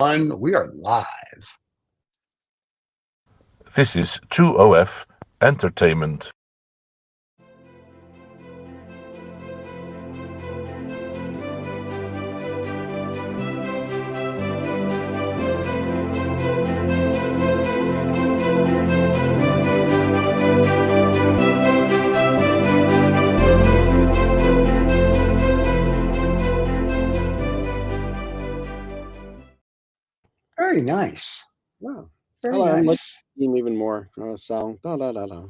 We are live. This is 2OF Entertainment. Very nice. Wow. Very I'm like nice. theme even more. Sound. Da, da, da, da.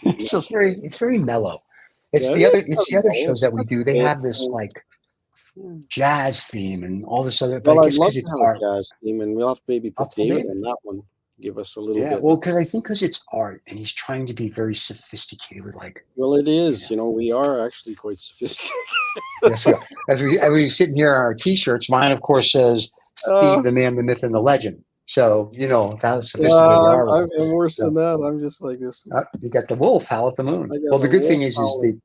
It's very mellow. Yeah, it is It's the very other mellow. shows that we That's do. They good. have this like Yeah. jazz theme and all this other, but I Well, I'd guess love because to it's have art, a jazz theme, and we'll have to maybe I'll put tell David David. on that one. Give us a little Yeah, bit. well, because I think because it's art and he's trying to be very sophisticated with like, Well, it you is. know, We are actually quite sophisticated. yes, we are. As we sitting here on our t-shirts, mine of course says Steve, uh, the man, the myth, and the legend. So you know how yeah, sophisticated we are with it. I'm worse than So that. I'm just like this. you got the wolf, howl at the moon. I got Well, a the good thing wolf is howling.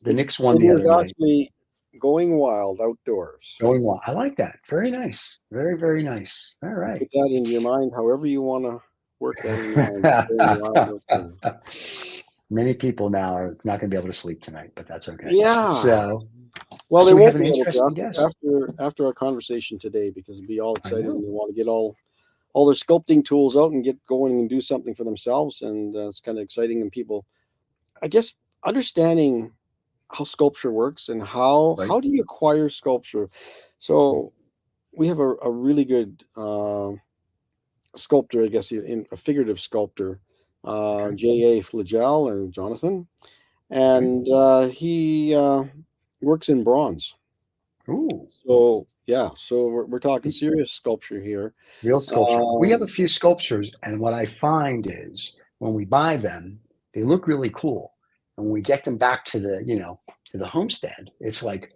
The Knicks won It the is other night. actually going wild outdoors. Going well. I like that. Very nice. Very, very nice. All You right. put that into your mind, however you want to work that in your mind. It's going wild outdoors. Many people now are not going to be able to sleep tonight, but that's okay. Yeah. Well, they So we have won't an be able to interesting guest. after our conversation today because they'll be all I excited and know. they want to get all their sculpting tools out and get going and do something for themselves, and it's kind of exciting. And people, I guess, understanding how sculpture works and Right. how do you acquire sculpture. So we have a really good sculptor, I guess, in a figurative sculptor, Okay. J.A. Fligel and Jonathan, Okay. and he works in bronze. Ooh. So yeah, so we're talking The serious sculpture here. real sculpture. We have a Um, few sculptures, and what I find is when we buy them, they look really cool. And when we get them back to to the homestead, it's like,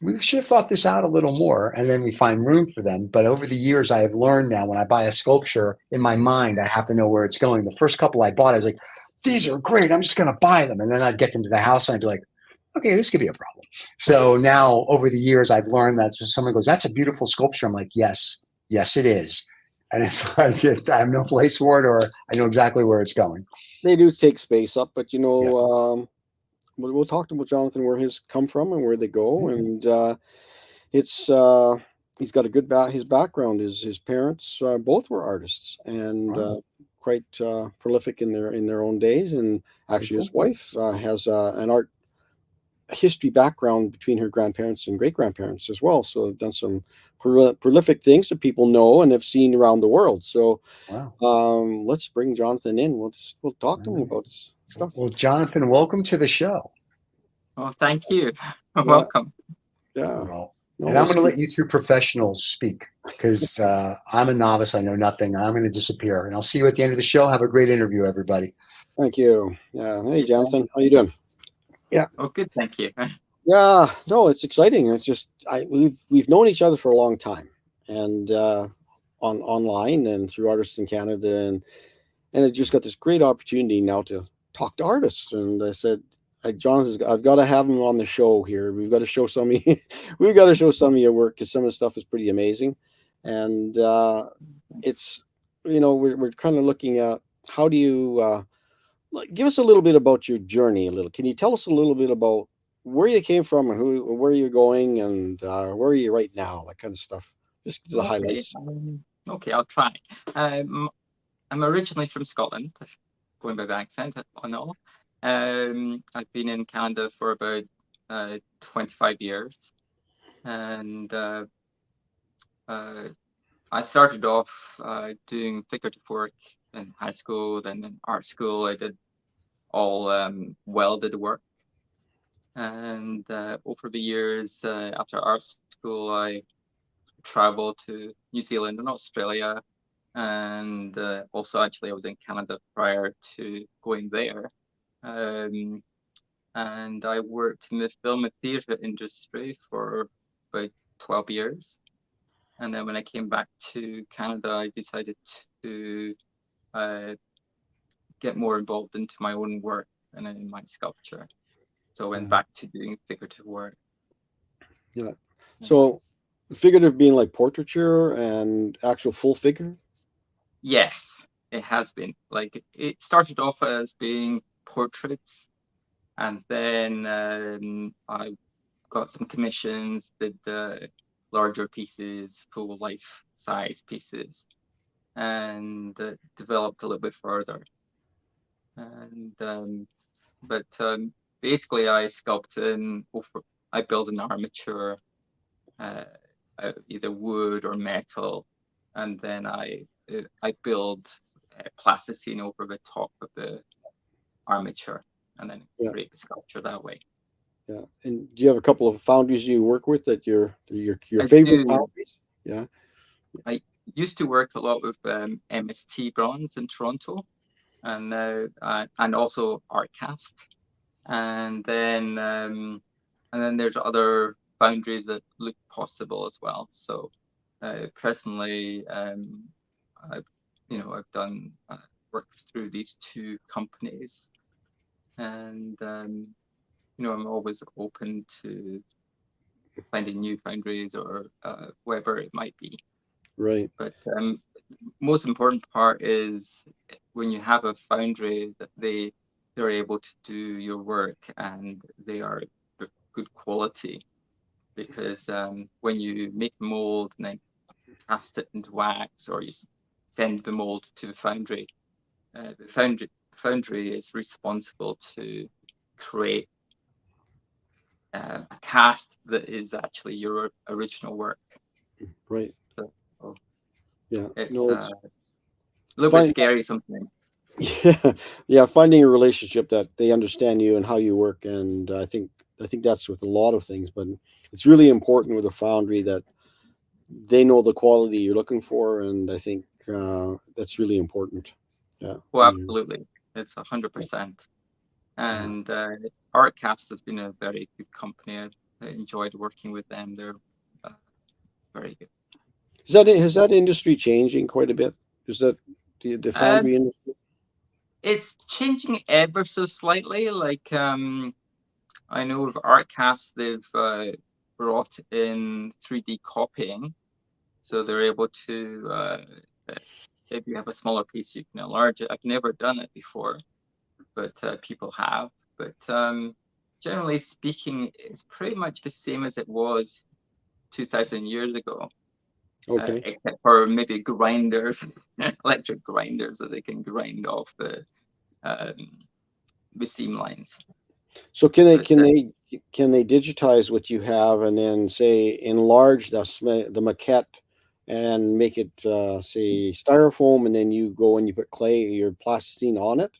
we should have thought this out a little more, and then we find room for them. But over the years, I have learned now when I buy a sculpture in my mind, I have to know where it's going. The first couple I bought, I was like, these are great. I'm just going to buy them. And then I'd get them to the house and I'd be like, okay, this could be a problem. So now over the years, I've learned that someone goes, that's a beautiful sculpture. I'm like, yes, yes, it is. And it's like, I have no place for it, or I know exactly where it's going. they do take space up, but Yeah. we'll talk about Jonathan where his come from and where they go, Yeah. and it's he's got a good his background is his parents both were artists and Wow. quite prolific in their own days, and Very actually his cool. wife has an art history background between her grandparents and great grandparents as well. So they've done some prolific things that people know and have seen around the world. So Wow. let's bring Jonathan in. We'll talk All to him right. about his stuff. Well, Jonathan, welcome to the show. Oh, thank you. Yeah, Welcome. yeah. Well, and No, I'm it's going to good. let you two professionals speak because I'm a novice. I know nothing. I'm going to disappear, and I'll see you at the end of the show. Have a great interview, everybody. Thank you. Yeah. Hey, Yeah. Jonathan, how you doing? Yeah, Oh, good. Thank you. yeah. No, it's exciting. It's just we've known each other for a long time, and online and through Artists in Canada, and I just got this great opportunity now to talk to artists. And I said, Jonathan, I've got to have him on the show here. We've got to show some of we've got to show some of your work because some of the stuff is pretty amazing. And it's, we're kind of looking at how do you, like, give us a little bit about your journey a little. Can you tell us a little bit about where you came from and where you're going and where are you right now, that kind of stuff. Just the Okay. highlights. Okay, I'll try. I'm originally from Scotland, going by the accent and all. I've been in Canada for about 25 years, and I started off doing figurative work in high school, then in art school. I did all welded work, and over the years after art school, I traveled to New Zealand and Australia, and also actually I was in Canada prior to going there. Um, and I worked in the film and theatre industry for about 12 years. And then when I came back to Canada, I decided to uh, get more involved into my own work and in my sculpture. So I went back to doing figurative work. Yeah. So Figurative being like portraiture and actual full figure? Yes, it has been. Like it started off as being portraits, and then I got some commissions, did larger pieces, full life size pieces, and developed a little bit further. And but basically, I sculpt I build an armature, uh, either wood or metal, and then I build plasticine over the top of the armature, and then Yeah. create the sculpture that way. Yeah. And do you have a couple of foundries you work with that your I favorite do. foundries? Yeah. I used to work a lot with MST Bronze in Toronto, and now and also Artcast, and then there's other foundries that look possible as well. So presently, I've done worked through these two companies, and I'm always open to finding new foundries or whatever it might be. Right. But most important part is when you have a foundry that they're able to do your work and they are of good quality, because when you make the mold and then cast it into wax, or you send the mold to the foundry is responsible to create a cast that is actually your original work. Right. So Yeah. it's No, a little bit fine. scary sometimes. Yeah. Yeah. Finding a relationship that they understand you and how you work. And I think that's with a lot of things, but it's really important with a foundry that they know the quality you're looking for. And I think that's really important. Yeah. Well, absolutely. It's 100%. Yeah. And Artcast has been a very good company. I enjoyed working with them. They're uh, very good. Has that industry changing quite a bit? Is that the And foundry industry? it's changing ever so slightly. Like I know with Artcast, they've brought in 3D copying, so they're able to if you have a smaller piece, you can enlarge it. I've never done it before, but people have. But generally speaking, it's pretty much the same as it was 2,000 years ago, Okay. except for maybe grinders, electric grinders that they can grind off the seam lines. So But can they digitize what you have and then say enlarge the maquette and make it say styrofoam, and then you go and you put your plasticine on it?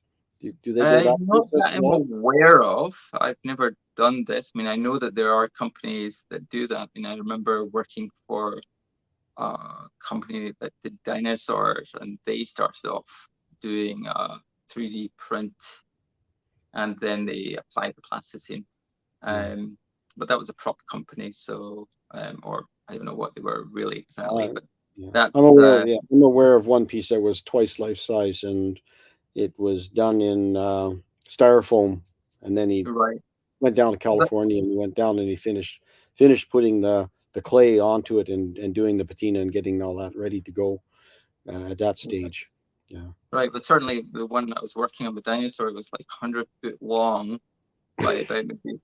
Do they go that not process that as I'm well? aware of. I've never done this. I mean, I know that there are companies that do that. I mean, I remember working for a company that did dinosaurs, and they started off doing 3D print, and then they applied the plasticine. But that was a prop company, so or I don't know what they were really exactly, but Yeah. that's I'm aware of one piece that was twice life size, and it was done in styrofoam, and then he right. went down to That, California and he went down and he finished putting the clay onto it and doing the patina and getting all that ready to go at that stage. Yeah. right, but certainly the one that I was working on, the dinosaur, was like 100 foot long by about maybe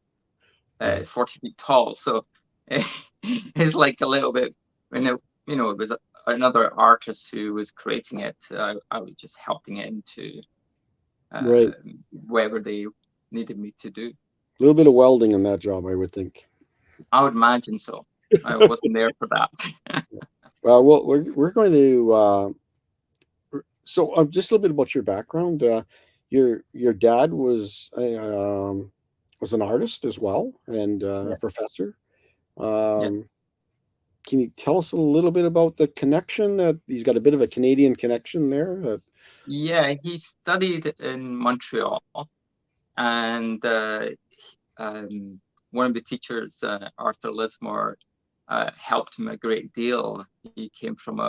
Yeah. 40 feet tall. So it's like a little bit, when it was another artist who was creating it. I was just helping it into Right. wherever they needed me to do. A little bit of welding in that job, I would think. I would imagine so. I wasn't there for that. Well, we're going to so just a little bit about your background. Your dad was an artist as well and Yeah, a professor. yeah, Um, can you tell us a little bit about the connection that he's got a bit of a Canadian connection there? yeah. He studied in Montreal, and one of the teachers, Arthur Lismore, helped him a great deal. He came from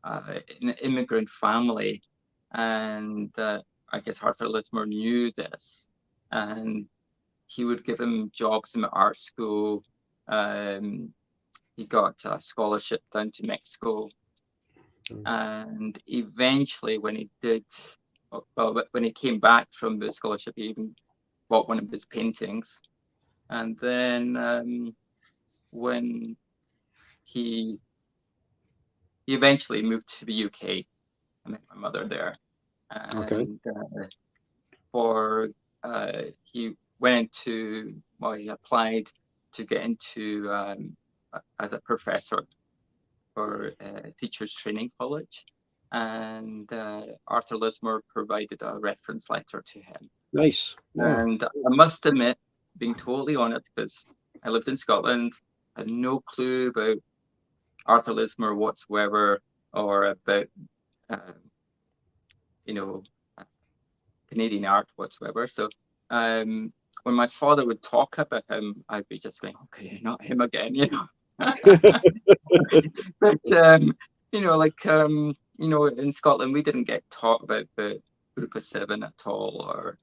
an immigrant family, and I guess Arthur Lismore knew this, and he would give him jobs in the art school, um, he got a scholarship down to Mexico, and eventually when he did, well, when he came back from the scholarship, he even bought one of his paintings. And then when he eventually moved to the UK, I met my mother there, and he went to, well, he applied to get into as a professor for Teachers Training College, and Arthur Lismer provided a reference letter to him. Nice. Yeah. And I must admit, being totally honest, because I lived in Scotland, I had no clue about Arthur Lismer whatsoever, or about Canadian art whatsoever. So when my father would talk about him, I'd be just going, okay, not him again, you know. But in Scotland, we didn't get taught about the Group of Seven at all, or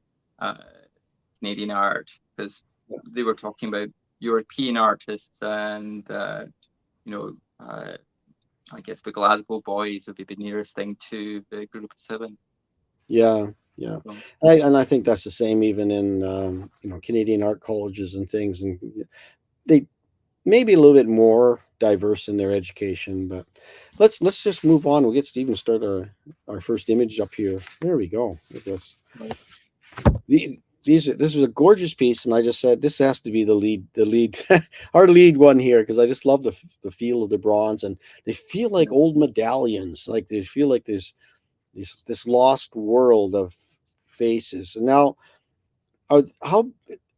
Canadian art, because they were talking about European artists, and I guess the Glasgow boys would be the nearest thing to the Group of Seven. Yeah. And I think that's the same even in Canadian art colleges and things, and they may be a little bit more diverse in their education. But let's just move on. We'll get Stephen to start our first image up here. There we go. I guess this is a gorgeous piece, and I just said this has to be the lead our lead one here, because I just love the feel of the bronze, and they feel like old medallions, like they feel like there's this lost world of faces. And now, how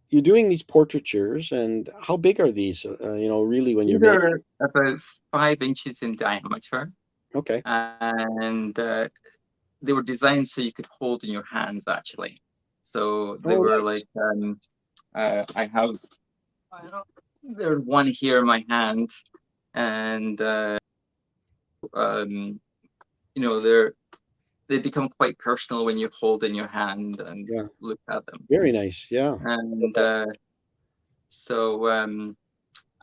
you're doing these portraitures, and how big are these? Really, when you're making, about 5 inches in diameter. Okay. And they were designed so you could hold in your hands, actually. So they were nice. I have there's one here in my hand, and they become quite personal when you hold in your hand and look at them. Very nice, yeah. And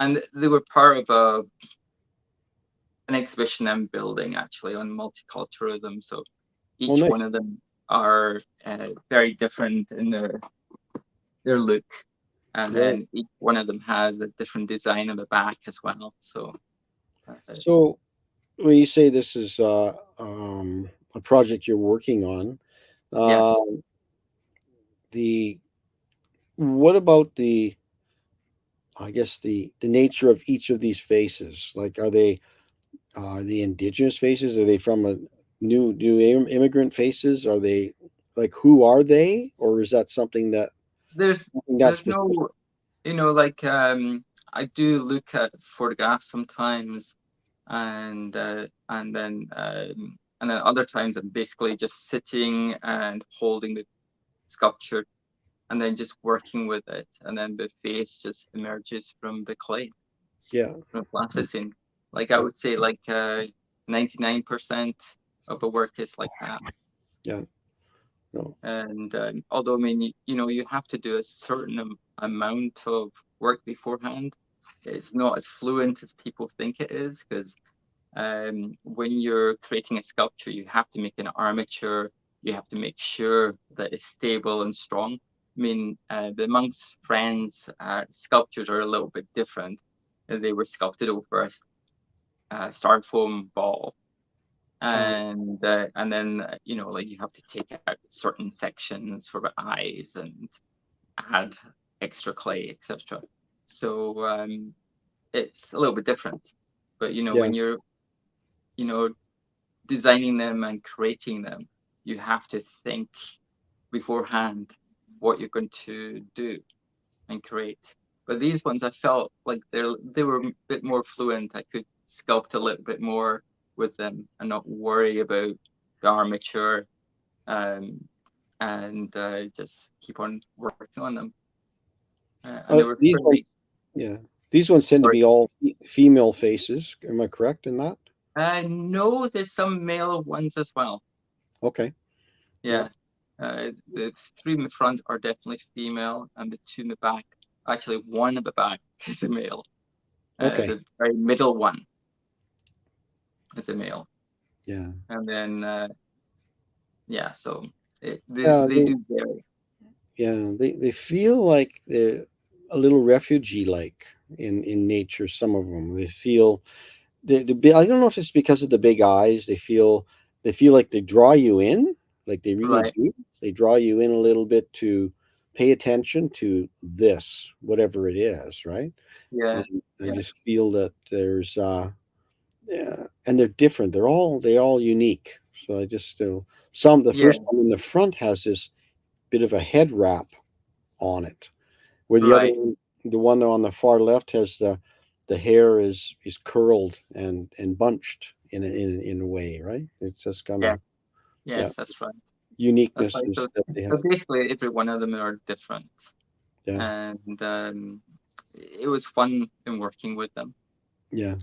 and they were part of an exhibition I'm building, actually, on multiculturalism. So each one of them are very different in their look, and then each one of them has a different design on the back as well. So when you say this is a project you're working on, what about the nature of each of these faces? Like, are they indigenous faces? Are they from a new immigrant faces? Are they, like, who are they? Or is that something that there's no, I do look at photographs sometimes, and then other times I'm basically just sitting and holding the sculpture, and then just working with it, and then the face just emerges from the clay. From plasticine. Like, I would say, like 99% of the work is like that. And although, I mean, you have to do a certain amount of work beforehand. It's not as fluent as people think it is, because when you're creating a sculpture, you have to make an armature. You have to make sure that it's stable and strong. I mean, the Mons Friends sculptures are a little bit different. They were sculpted over a styrofoam ball, and then you have to take out certain sections for the eyes and add extra clay, etc. So it's a little bit different. But when you're designing them and creating them, you have to think beforehand what you're going to do and create. But these ones, I felt like they were a bit more fluent. I could sculpt a little bit more with them and not worry about the armature, and just keep on working on them. And they were these ones tend to be all female faces. Am I correct in that? No, there's some male ones as well. Okay. Yeah. The 3 in the front are definitely female, and the 2 in the back, actually one at the back is a male. Okay. The very middle one is a male. Yeah. And then, so they They do vary. they feel like they're a little refugee-like in nature. Some of them, they feel I don't know if it's because of the big eyes. They feel like they draw you in, like they really Right. do. They draw you in a little bit to pay attention to this, whatever it is, right? Yeah. And I just feel that there's yeah, and they're different. They all unique. So I just the Yeah. first one in the front has this bit of a head wrap on it, where the other Right. one, the one on the far left, has the hair is curled and bunched in a way, right? It's just kind Yeah. of yeah Yes, that's right. That's right. uniquenesses So, that they so have. basically, every one of them are different, Yeah, and it was fun in working with them. yeah.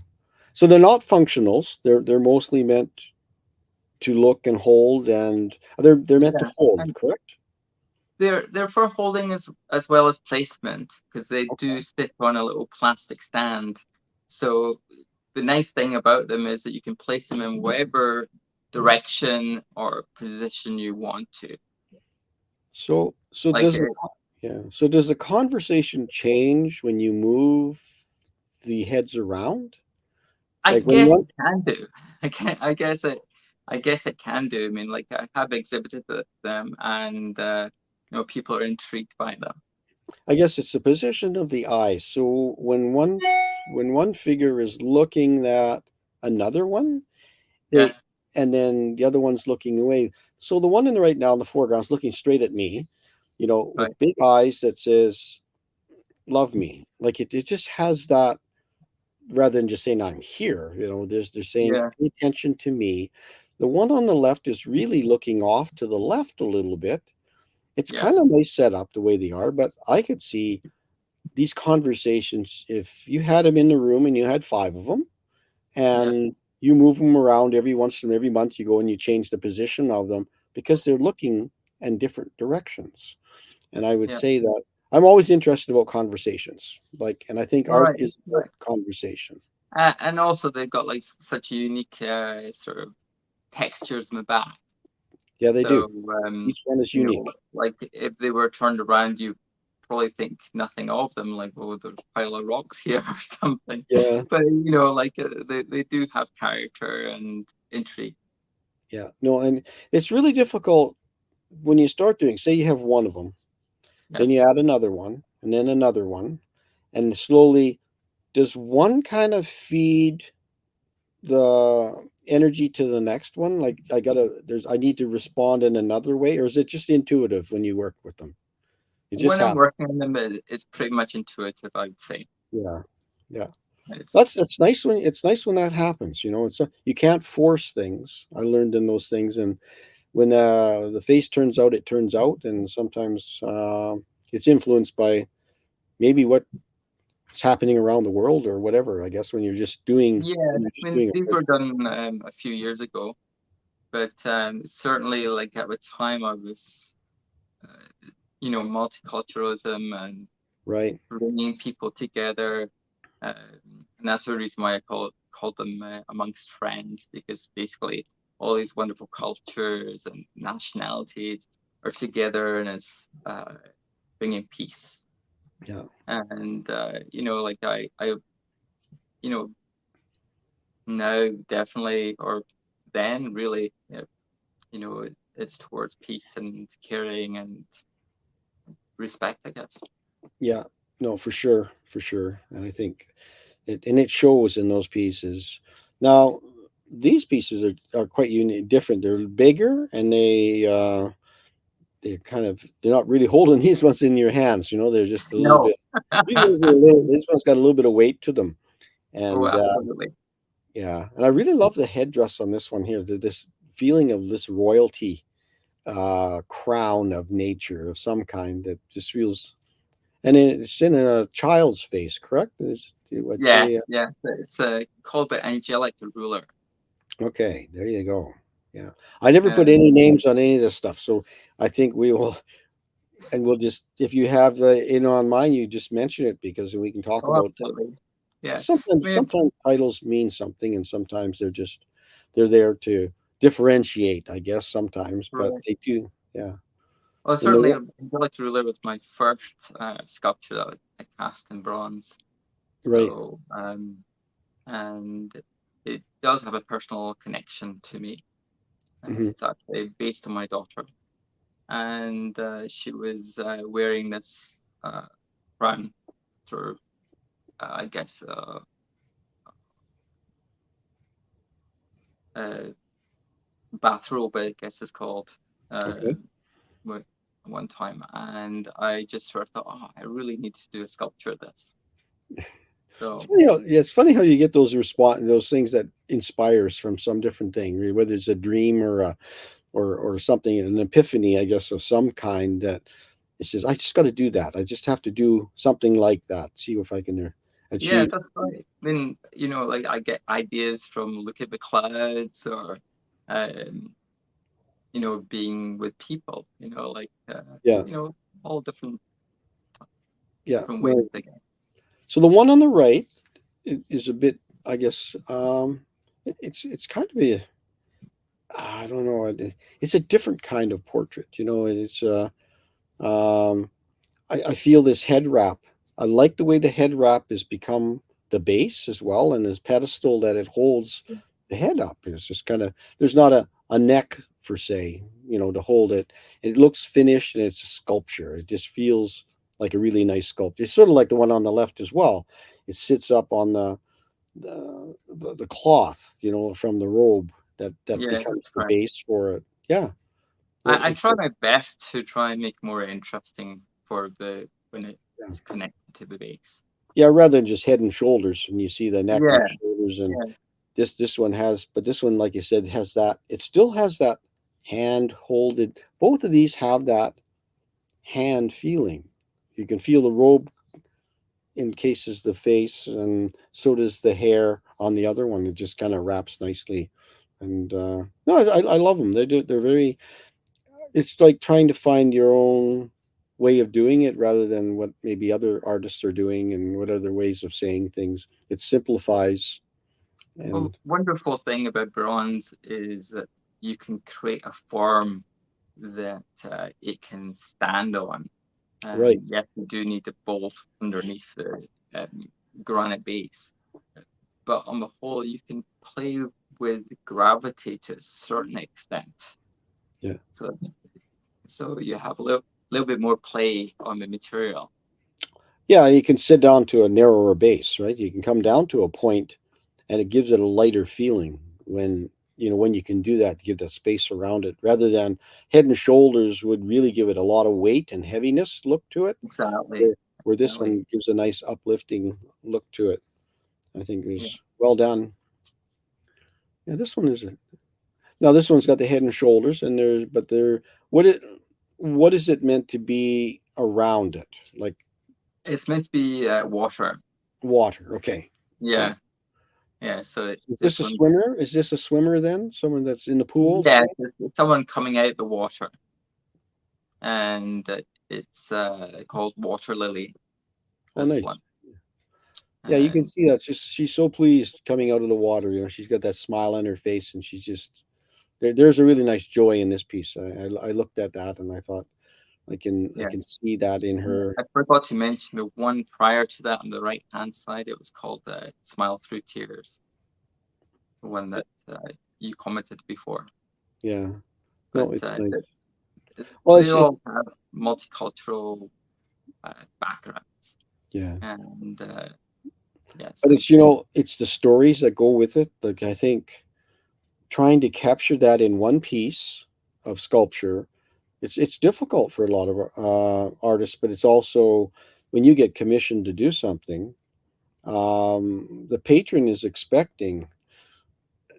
So they're not functionals. They're mostly meant to look and hold, and they're meant to Yeah, hold, and correct? they're for holding as well as placement, because they do Okay. sit on a little plastic stand. So the nice thing about them is that you can place them in whatever direction or position you want to. So Like does yeah. So does the conversation change when you move the heads around? I Like when guess one it can do. I guess it can do. I mean, like I have exhibited them, and people are intrigued by them. I guess it's the position of the eye. So when one figure is looking at another one, Yeah, they and then the other one's looking away. So the one in the right now in the foreground is looking straight at me, right. with big eyes that says "Love me." Like it just has that rather than just saying I'm here. They're saying Yeah, pay attention to me. The one on the left is really looking off to the left a little bit. It's kind yes, of nice setup the way they are, but I could see these conversations, if you had them in the room and you had five of them yes, and you move them around every month you go and you change the position of them because they're looking in different directions. And I would yeah. say that I'm always interested about conversations, and I think art Right, is about right. conversation. And also they've got like such a unique sort of textures in the back. Yeah, they do. So Each one is unique. like if they were turned around, you probably think nothing of them. Like, oh, there's a pile of rocks here or something. Yeah, But like they do have character and intrigue. yeah. No, and it's really difficult when you start doing, say you have one of them, then Yes. you add another one and then another one, and slowly does one kind of feed the energy to the next one? Like I need to respond in another way, or is it just intuitive when you work with them? It just When I'm happens. working on them, it's pretty much intuitive, I would say. Yeah, yeah. It's It's nice when that happens. You can't force things. I learned in those things, and when the face turns out, it turns out, and sometimes it's influenced by maybe what's happening around the world or whatever. I guess yeah. when you're I just mean, doing a these were project. done a few years ago, but certainly, like at the time, I was, multiculturalism and Right. bringing people together, and that's the reason why I called them amongst friends, because basically all these wonderful cultures and nationalities are together, and it's bringing peace. Yeah. And like I you know now definitely, or then really, it's towards peace and caring and respect, I guess. Yeah. No, for sure, for sure. And I think it shows in those pieces. Now, these pieces are quite unique, different. They're bigger, and they're not really holding these ones in your hands. They're just a little No. bit. These ones got a little bit of weight to them, Oh, and absolutely. yeah. And I really love the headdress on this one here. This feeling of this royalty crown of nature of some kind that just feels, and it's in a child's face, correct? I'd Yeah, say. yeah. It's called by Angelic the Ruler. Okay, there you go. Yeah. I never put any And names on any of this stuff, so I think we will, and we'll just, if you have on mine, you just mention it because we can talk oh, about that. absolutely. Yeah. Sometimes, I mean, sometimes titles mean something, and sometimes they're there to differentiate, I guess. Sometimes, but right. they do. Yeah. Well, And the certainly, Angelic the Ruler was my first sculpture that I cast in bronze. right. So, and it does have a personal connection to me. Hmm. It's actually based on my daughter, and she was wearing this brown sort of, I guess, bathrobe, I guess it's called, Okay. with one time, and I just sort of thought, oh, I really need to do a sculpture of this. It's So funny how, yeah, it's funny how you get those things that inspires from some different thing, really, whether it's a dream or or something, an epiphany, I guess, of some kind that it says, I just got to do that. I just have to do something like that. See if I can yeah, achieve. that's right. I mean, like I get ideas from look at the clouds or, um, being with people. Like Yeah. all different Yeah. different ways No. they get. So the one on the right is a bit, I guess, it's kind of a, I don't know, it's a different kind of portrait. It's um, I feel this head wrap. I like the way the head wrap has become the base as well, and this pedestal that it holds the head up. It's just kind of, there's not a neck per se, to hold it. It looks finished and it's a sculpture. It just feels like a really nice sculpture. It's sort of like the one on the left as well. It sits up on the cloth, from the robe that Yeah, becomes that's the right. base for it. Yeah. Well, I try my best to try and make more interesting for when yeah. it's connected to the base. Yeah, rather than just head and shoulders, and you see the neck and Yeah, shoulders, and yeah. this one has, but this one, like you said, has that. It still has that hand holded. Both of these have that hand feeling. You can feel the robe encases the face, and so does the hair on the other one. It just kind of wraps nicely, and no, I love them. They're very. It's like trying to find your own way of doing it rather than what maybe other artists are doing and what other ways of saying things. It simplifies Well, and wonderful thing about bronze is that you can create a form that it can stand on. right. Yes, you do need to bolt underneath the um, granite base, but on the whole, you can play with gravity to a certain extent. Yeah. So you have a little bit more play on the material. Yeah, you can sit down to a narrower base, right? You can come down to a point and it gives it a lighter feeling when you can do that, give that space around it rather than head and shoulders would really give it a lot of weight and heaviness look to it. Exactly. Where this Exactly. one gives a nice uplifting look to it. I think it Yeah. was well done. Yeah, this one is now this one's got the head and shoulders and there's but there what is it meant to be around it? Like It's meant to be water. water. Okay. Okay. Yeah. Yeah. So Is this this a one, swimmer? Is this a swimmer then? Someone that's in the pool? yeah, it's someone coming out the water, and it's called Water Lily. Oh, This nice. one. Yeah, you can And see that. She's so pleased coming out of the water. She's got that smile on her face, and she's just there's a really nice joy in this piece. I looked at that and I thought I yeah, can see that in her. I forgot to mention the one prior to that on the right hand side. It was called Smile Through Tears, the one that you commented before. Yeah, But no, it's nice. Well, they all have multicultural backgrounds, yeah, and yes, but it's it's the stories that go with it. Like I think trying to capture that in one piece of sculpture, it's difficult for a lot of artists, but it's also when you get commissioned to do something, the patron is expecting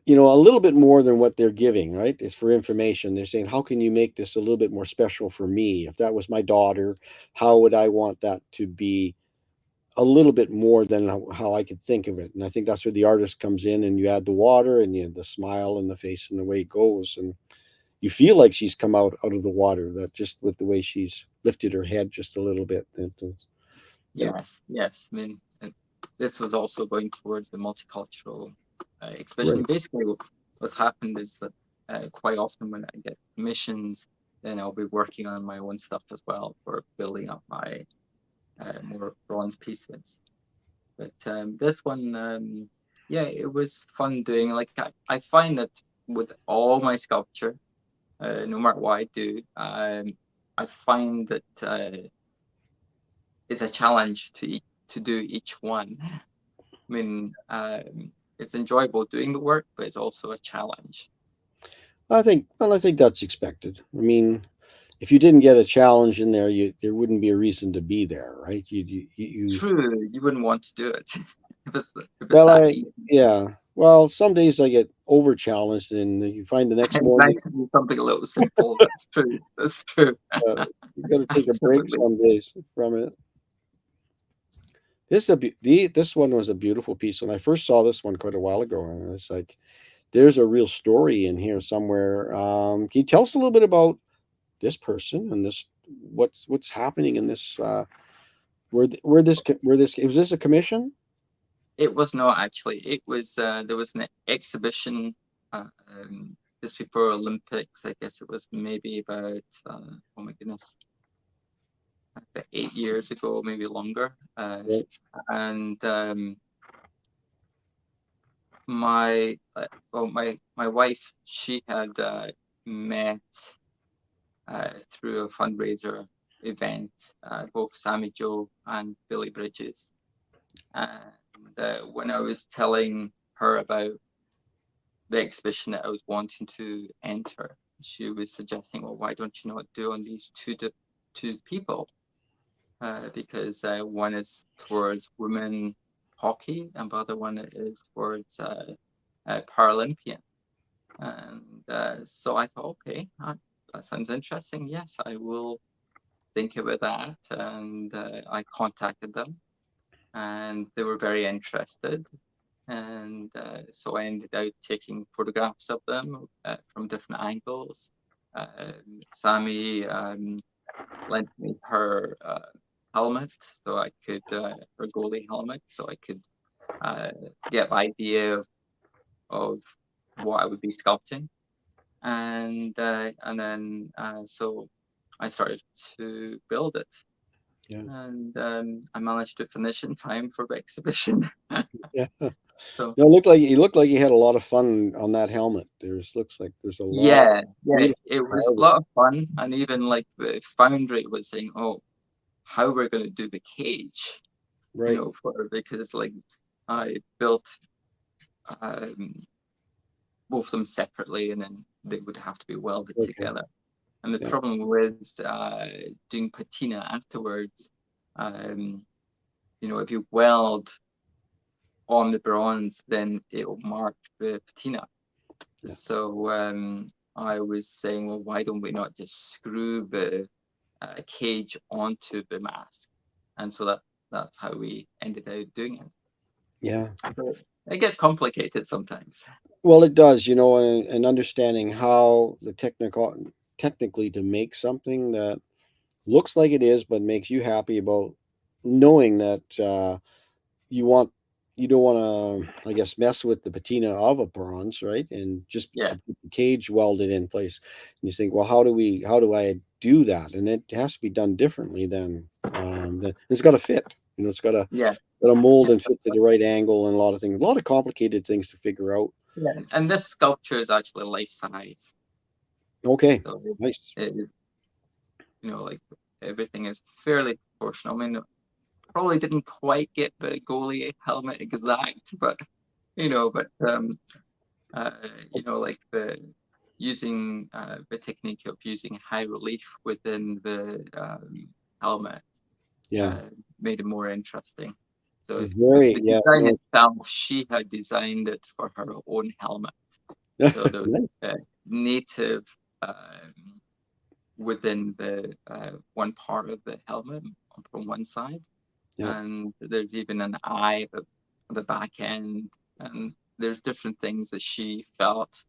a little bit more than what they're giving, right? It's for information. They're saying, how can you make this a little bit more special for me? If that was my daughter, how would I want that to be a little bit more than how I could think of it? And I think that's where the artist comes in and you add the water and you have the smile in the face and the way it goes. And you feel like she's come out of the water, that just with the way she's lifted her head just a little bit. Yeah. yes. I mean, this was also going towards the multicultural exhibition. Right. Basically, what's happened is that quite often when I get commissions, then I'll be working on my own stuff as well for building up my more bronze pieces. But this one, yeah, it was fun doing. Like I find that with all my sculpture, no matter what I do, I find that it's a challenge to do each one. I mean, it's enjoyable doing the work, but it's also a challenge. I think that's expected. I mean, if you didn't get a challenge in there, there wouldn't be a reason to be there, right? True, you wouldn't want to do it if it's Well, that easy. yeah. Well, some days I get over challenged, and you find the next It's morning nice to do something a little simple. That's true. That's true. you got to take a break Absolutely. some days from it. This one was a beautiful piece. When I first saw this one quite a while ago, and it's like, there's a real story in here somewhere. Can you tell us a little bit about this person and this what's happening in this? Where this was this a commission? It was not actually. It was there was an exhibition just before Olympics. I guess it was maybe about oh my goodness, about 8 years ago, maybe longer. Right. And my wife, she had met through a fundraiser event both Sammy Joe and Billy Bridges. And when I was telling her about the exhibition that I was wanting to enter, she was suggesting, well, why don't you not do on these two people? Because one is towards women hockey and the other one is towards Paralympian. And so I thought, okay, that sounds interesting. Yes, I will think about that. And I contacted them and they were very interested. And so I ended up taking photographs of them from different angles. Sammy lent me her helmet, so I could her goalie helmet, so I could get the idea of what I would be sculpting, and then so I started to build it. Yeah. And I managed to finish in time for the exhibition. Yeah. So No, it looked like you had a lot of fun on that helmet. Looks like there's a lot. yeah, Beautiful it was a carving. lot of fun, and even like the foundry was saying, "Oh, how we're going to do the cage," Right. because like I built both of them separately, and then they would have to be welded Okay. together. And the Yeah. problem with doing patina afterwards, if you weld on the bronze, then it will mark the patina. Yeah. So I was saying, well, why don't we not just screw the cage onto the mask? And so that's how we ended up doing it. Yeah. So it gets complicated sometimes. Well, it does, and understanding how technically to make something that looks like it is, but makes you happy about knowing that you don't want to, I guess, mess with the patina of a bronze, right? And just Yeah. to keep the cage welded in place. And you think, well, how do I do that? And it has to be done differently than it's got to fit. It's got to Yeah. mold and fit to the right angle and a lot of complicated things to figure out. Yeah. And this sculpture is actually life size. Okay. So Nice. Like everything is fairly proportional. I mean, probably didn't quite get the goalie helmet exact, but like using the technique of using high relief within the helmet Yeah. made it more interesting. So Very, the yeah. design itself, she had designed it for her own helmet. So there was Nice. native within the one part of the helmet from one side. Yeah. And there's even an eye at the back end, and there's different things that she felt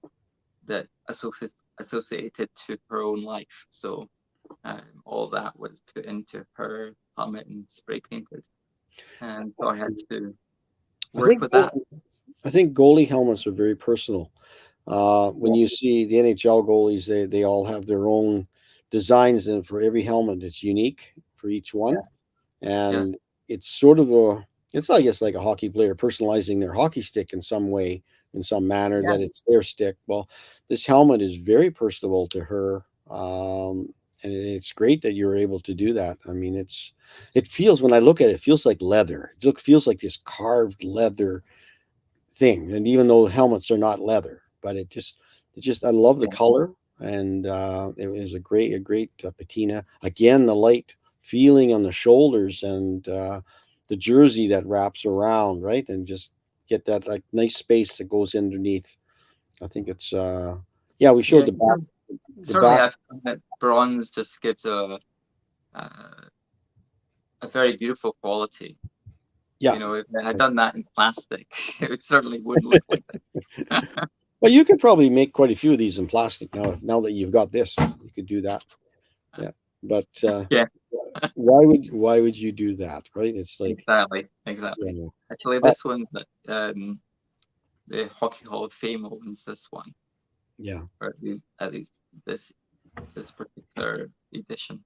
that associated to her own life. So all that was put into her helmet and spray painted. And so I had to work with that. I think goalie helmets are very personal. When you see the NHL goalies, they all have their own designs, and for every helmet, it's unique for each one. And it's sort of it's I guess like a hockey player personalizing their hockey stick in some way, in some manner that it's their stick. Well, this helmet is very personable to her, and it's great that you're able to do that. I mean, it feels, when I look at it, it feels like leather. It feels like this carved leather thing, and even though helmets are not leather, but it just I love the color, and it was a great patina. Again, the light feeling on the shoulders, and the jersey that wraps around, right, and just get that like nice space that goes underneath. I think it's we showed the back. Certainly, I find that bronze just gives a very beautiful quality. Yeah. You know, if I had done that in plastic, it certainly wouldn't look like that. Well, you could probably make quite a few of these in plastic now. Now that you've got this, you could do that. Yeah, but why would you do that, right? It's like exactly. Yeah. Actually, this one, the Hockey Hall of Fame owns this one. Yeah, or at least this particular edition.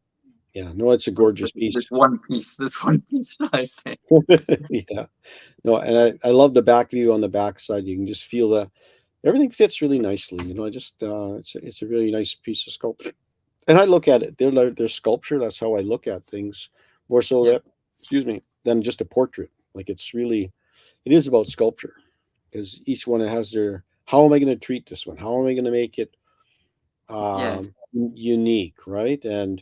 Yeah, no, it's a gorgeous piece. This one piece, should I say? Yeah, no, and I love the back view on the back side. You can just feel that everything fits really nicely. You know, I just it's a really nice piece of sculpture, and I look at it. They're sculpture. That's how I look at things, more so that than just a portrait. Like it is about sculpture, because each one has their. How am I going to treat this one? How am I going to make it unique, right? And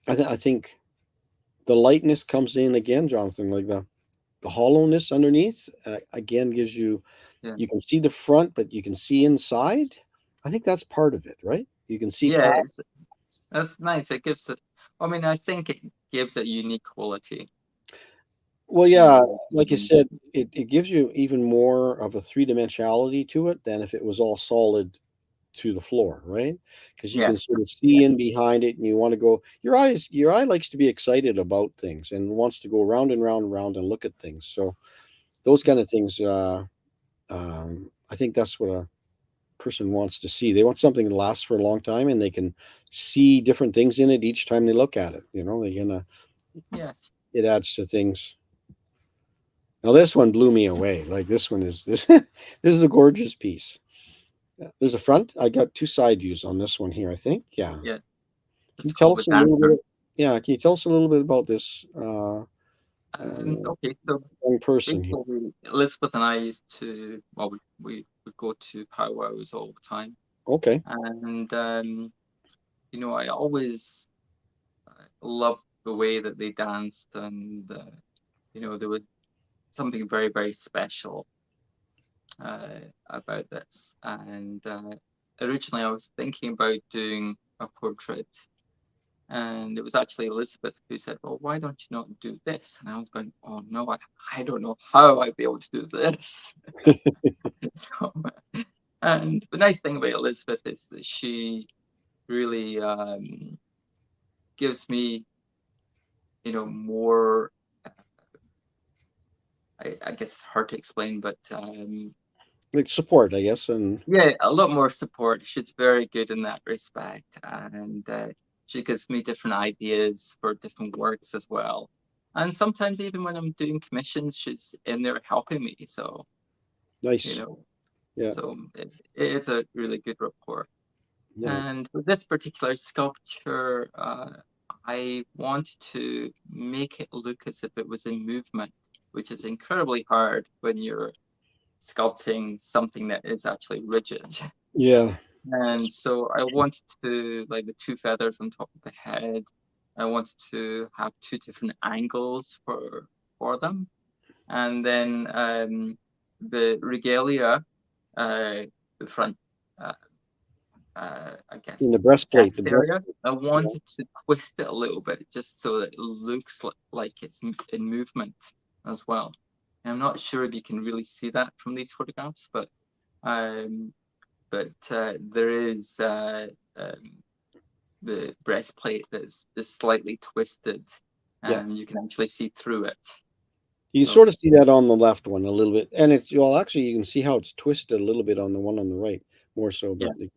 I think the lightness comes in again, Jonathan, like the hollowness underneath again gives you you can see the front, but you can see inside. I think that's part of it, right? You can see past. That's nice. It gives it, I mean, I think it gives a unique quality. Well, yeah, like you said, it gives you even more of a three-dimensionality to it than if it was all solid to the floor, right? Because you can sort of see in behind it, and you want to go. Your eye likes to be excited about things and wants to go round and round and round and look at things. So those kind of things, I think that's what a person wants to see. They want something to last for a long time, and they can see different things in it each time they look at it. You know, it adds to things. Now this one blew me away. Like this one is this is a gorgeous piece. There's a front. I got two side views on this one here, I think. Yeah. Yeah. Can you tell us a little bit? Yeah. Can you tell us a little bit about this? Okay, so one person here. Elizabeth and I used to, well, we would go to powwows all the time. Okay. And you know, I always loved the way that they danced, and you know, there was something very, very special about this. And originally, I was thinking about doing a portrait, and it was actually Elizabeth who said, "Well, why don't you not do this?" And I was going, "Oh no, I don't know how I'd be able to do this." And the nice thing about Elizabeth is that she really gives me, you know, more. I guess it's hard to explain, but like support, I guess, and a lot more support. She's very good in that respect, and she gives me different ideas for different works as well. And sometimes even when I'm doing commissions, she's in there helping me. So nice, you know, yeah. So it's a really good rapport. Yeah. And with this particular sculpture, I want to make it look as if it was in movement, which is incredibly hard when you're sculpting something that is actually rigid. Yeah. And so I wanted to, like the two feathers on top of the head, I wanted to have two different angles for them. And then the regalia, the front, I guess, in the breastplate, area, I wanted to twist it a little bit just so that it looks like it's in movement as well. And I'm not sure if you can really see that from these photographs, but there is the breastplate that's slightly twisted, and you can actually see through it. You So sort of see that on the left one a little bit, and it's well, actually, you can see how it's twisted a little bit on the one on the right, more so, yeah, but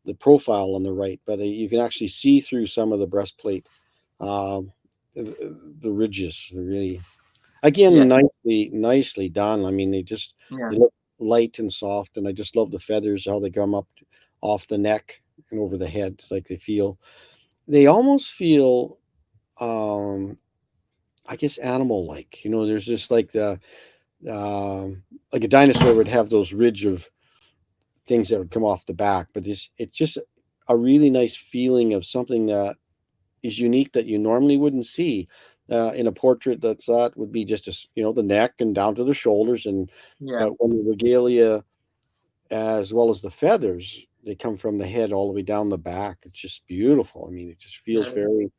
the profile on the right, but you can actually see through some of the breastplate, um, the ridges. They're really, again, yeah, nicely done. I mean, yeah, they look light and soft, and I just love the feathers, how they come up off the neck and over the head. It's like they almost feel, um, I guess, animal like. There's just like a dinosaur would have those ridge of things that would come off the back, but it's just a really nice feeling of something that is unique that you normally wouldn't see in a portrait. That would be just the neck and down to the shoulders, yeah, but when the regalia as well as the feathers, they come from the head all the way down the back. It's just beautiful. I mean, it just feels yeah. very,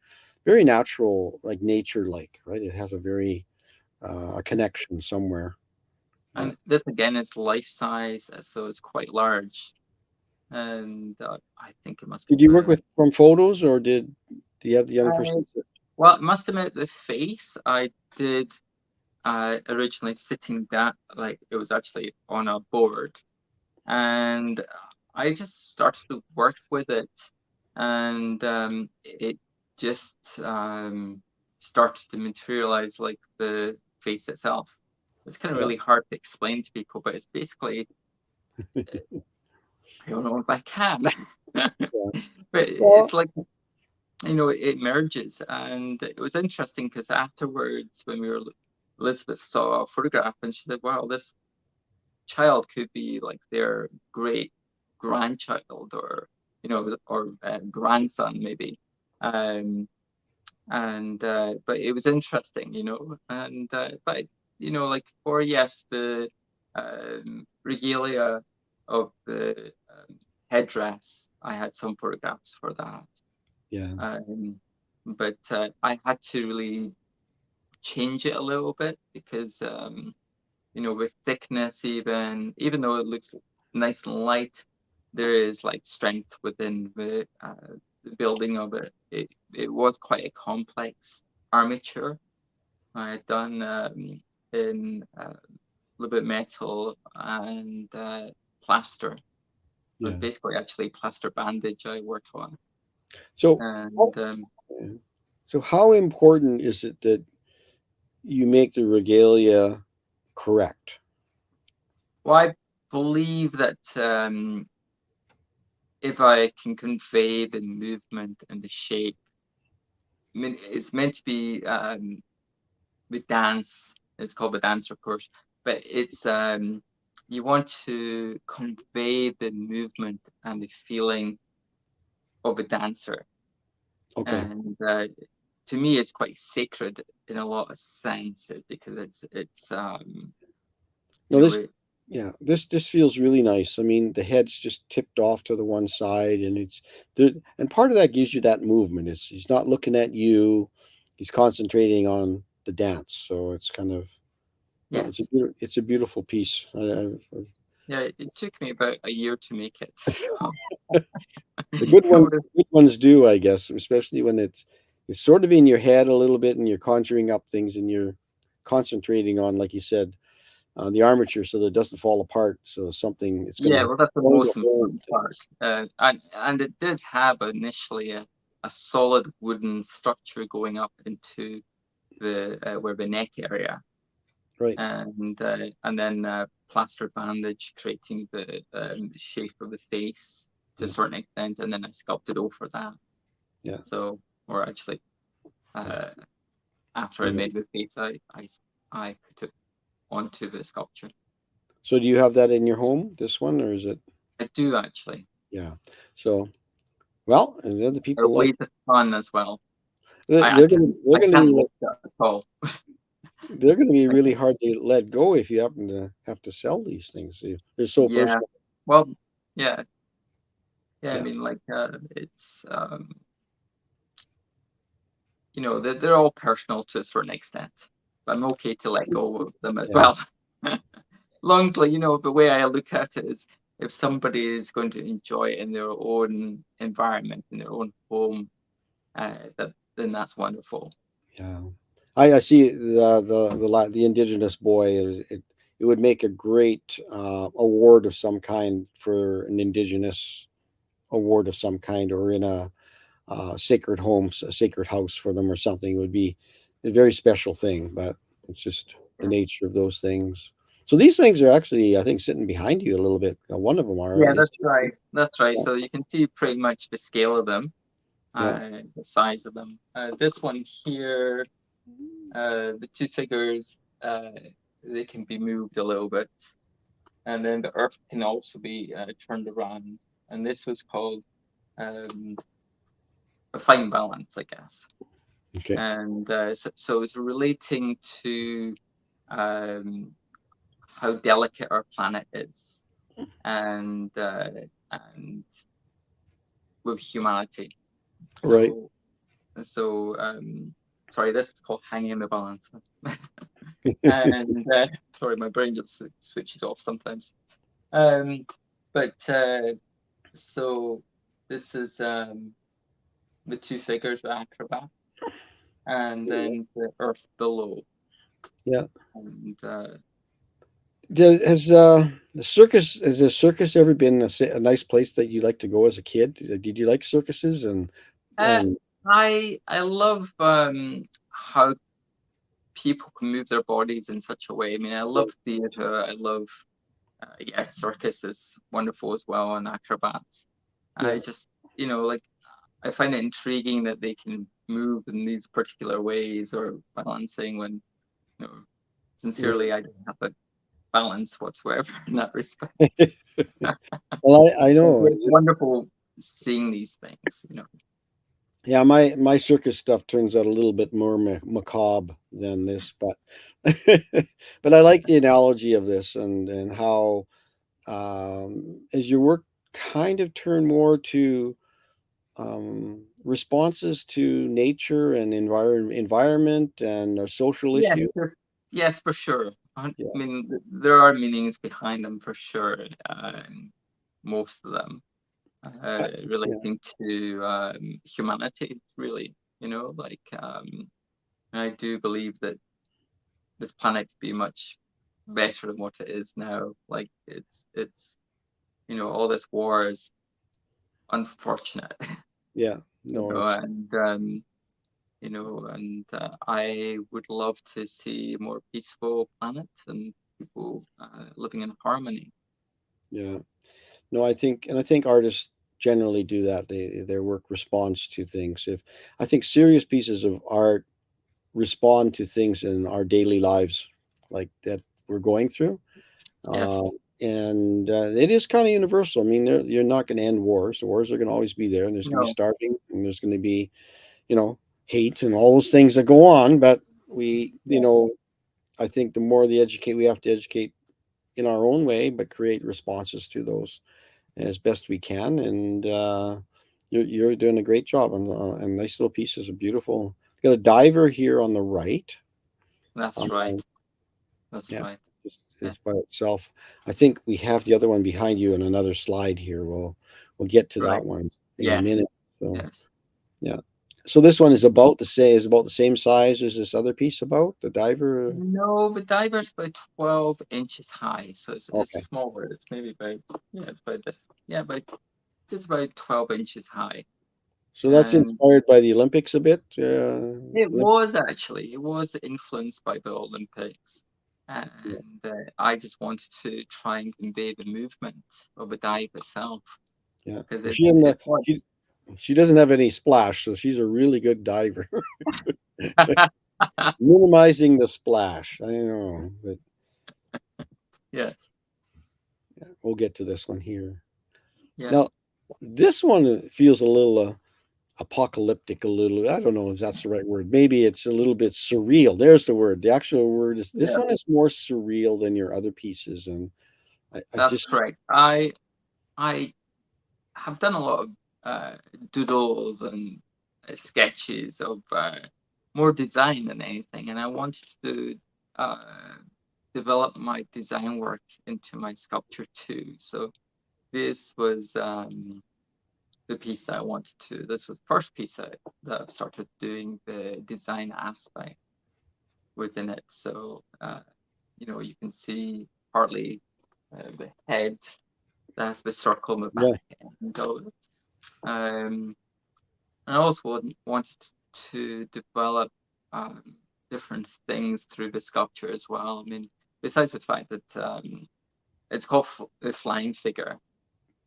very natural, like nature like, right? It has a connection somewhere. Yeah. And this again is life size, so it's quite large. And I think it must be Did you work with from photos, or do you have the young I, person? well, it must admit the face I did originally sitting down, like it was actually on a board, and I just started to work with it, and it just started to materialize like the face itself. It's kind of Yeah. really hard to explain to people, but it's basically, I don't know if I can, but Well, it's like, it merges. And it was interesting because afterwards, when Elizabeth saw a photograph and she said, wow, this child could be like their great grandchild, or grandson maybe. Um, and but it was interesting, and but like for yes, the regalia of the headdress, I had some photographs for that. yeah, But I had to really change it a little bit because with thickness, even though it looks nice and light, there is like strength within the building of it. It was quite a complex armature I had done in a little bit metal and plaster. It was yeah. basically actually plaster bandage I worked on. So, And how important is it that you make the regalia correct? well, I believe that if I can convey the movement and the shape, I mean, it's meant to be with dance. It's called the dance, of course, but it's you want to convey the movement and the feeling of a dancer, Okay. and to me, it's quite sacred in a lot of senses because it's you No, know this it, yeah, this feels really nice. I mean, the head's just tipped off to the one side, and it's there, and part of that gives you that movement. He's not looking at you; he's concentrating on the dance. So it's kind of yes, it's a beautiful piece. yeah. It took me about a year to make it. So, The good so ones, do, I guess, especially when it's sort of in your head a little bit, and you're conjuring up things, and you're concentrating on, like you said, the armature, so that it doesn't fall apart. So something it's going yeah, to well, that's the hold a most hold important part. things. And it did have initially a solid wooden structure going up into the where the neck area, Right. and then plaster bandage creating the shape of the face to a Yeah. certain extent, and then I sculpted over that. Yeah. So, or actually, Yeah. uh, after I Yeah. made the face, I put it onto the sculpture. So do you have that in your home, this one, or is it? I do actually. Yeah. So well, and the other There are people ways of fun as well. I they're gonna can't they're I gonna can't be list that at all. they're gonna be I really can't, hard to let go if you happen to have to sell these things. They're so yeah. personal. Well, yeah, yeah. I Yeah. mean, like, it's they're all personal to a certain extent, but I'm okay to let go of them as Yeah. well. Long as, like, the way I look at it is, if somebody is going to enjoy it in their own environment, in their own home, then that's wonderful. Yeah. I see the indigenous boy. It would make a great award of some kind for an indigenous award of some kind, or in a sacred homes, a sacred house for them or something. It would be a very special thing, but it's just the Yeah, nature of those things. So these things are actually, I think, sitting behind you a little bit. One of them are. yeah, that's right. That's right. So you can see pretty much the scale of them, Yeah. the size of them. This one here, the two figures, they can be moved a little bit, and then the earth can also be turned around. And this was called um, a fine balance, I guess. Okay. And so it's relating to um, how delicate our planet is, and with humanity. Right. So sorry, this is called hanging in the balance. And sorry, my brain just switches off sometimes. But so this is the two figures, the acrobat, and then the earth below. Yeah. And Has the circus ever been a nice place that you like to go as a kid? Did you like circuses uh, and I love how people can move their bodies in such a way. I mean, I love theater. I love yes, circus is wonderful as well, and acrobats. I yeah, just, like I find it intriguing that they can move in these particular ways or balancing when, sincerely, I don't have a balance whatsoever in that respect. well, I But know. it's wonderful seeing these things. Yeah, my circus stuff turns out a little bit more macabre than this, but but I like the analogy of this and how as your work kind of turn more to responses to nature and environment and a social Yes, issue. yes, for sure. I Yeah, mean, there are meanings behind them for sure. Most of them yeah, relating to humanity, really. Like I do believe that this planet could be much better than what it is now. Like it's all this war is unfortunate. yeah. No, it's And I would love to see a more peaceful planet and people living in harmony. yeah. No, I think artists generally do that. Their work responds to things. If I think serious pieces of art respond to things in our daily lives, like that we're going through, Yes. uh, and it is kind of universal. I mean, you're not going to end wars. The wars are going to always be there, and there's going to be No. starving, and there's going to be, you know, hate and all those things that go on. But Yeah. I think the more we have to educate in our own way, but create responses to those as best we can. And you're doing a great job on nice little pieces of beautiful. Got a diver here on the right. That's Um, right. That's yeah, right. Yeah. it's by itself. I think we have the other one behind you in another slide here. We'll get to Right. that one in a Yes. minute. So Yes. yeah. So this one is about the same size as this other piece about the diver. No, but diver's about 12 inches high, so it's Okay. smaller. It's maybe about it's about this. Yeah, but just about 12 inches high. So that's And inspired by the Olympics a bit. it was influenced by the Olympics. And I just wanted to try and convey the movement of a dive itself Yeah. because She in the it was. she doesn't have any splash, so she's a really good diver. Minimizing the splash. I know, but Yes, we'll get to this one here. yes. Now, this one feels a little apocalyptic, a little. I don't know if that's the right word. Maybe it's a little bit surreal. There's the word. The actual word is this Yeah, one is more surreal than your other pieces, and I that's just correct. I have done a lot of uh, doodles and sketches of more design than anything, and I wanted to uh, develop my design work into my sculpture too. So this was the piece I wanted to. This was the first piece that I started doing the design aspect. within it. So you can see partly the head that has the circle on the back end of it. I also wanted to develop different things through the sculpture as well. I mean, besides the fact that it's called the flying figure,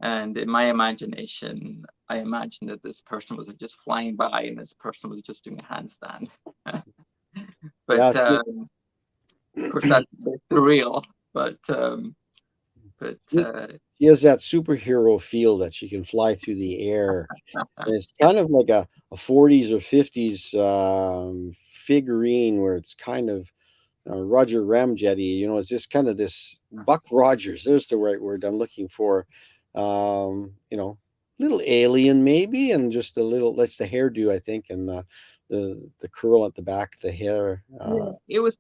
and in my imagination, I imagined that this person was just flying by and this person was just doing a handstand. But of course, that's surreal. But she has that superhero feel that she can fly through the air. And it's kind of like a 40s or 50s figurine where it's kind of Roger Ramjetti. It's just kind of this Buck Rogers. There's the right word I'm looking for. Little alien maybe, and just a little. That's the hairdo, I think, and the curl at the back of the hair. It was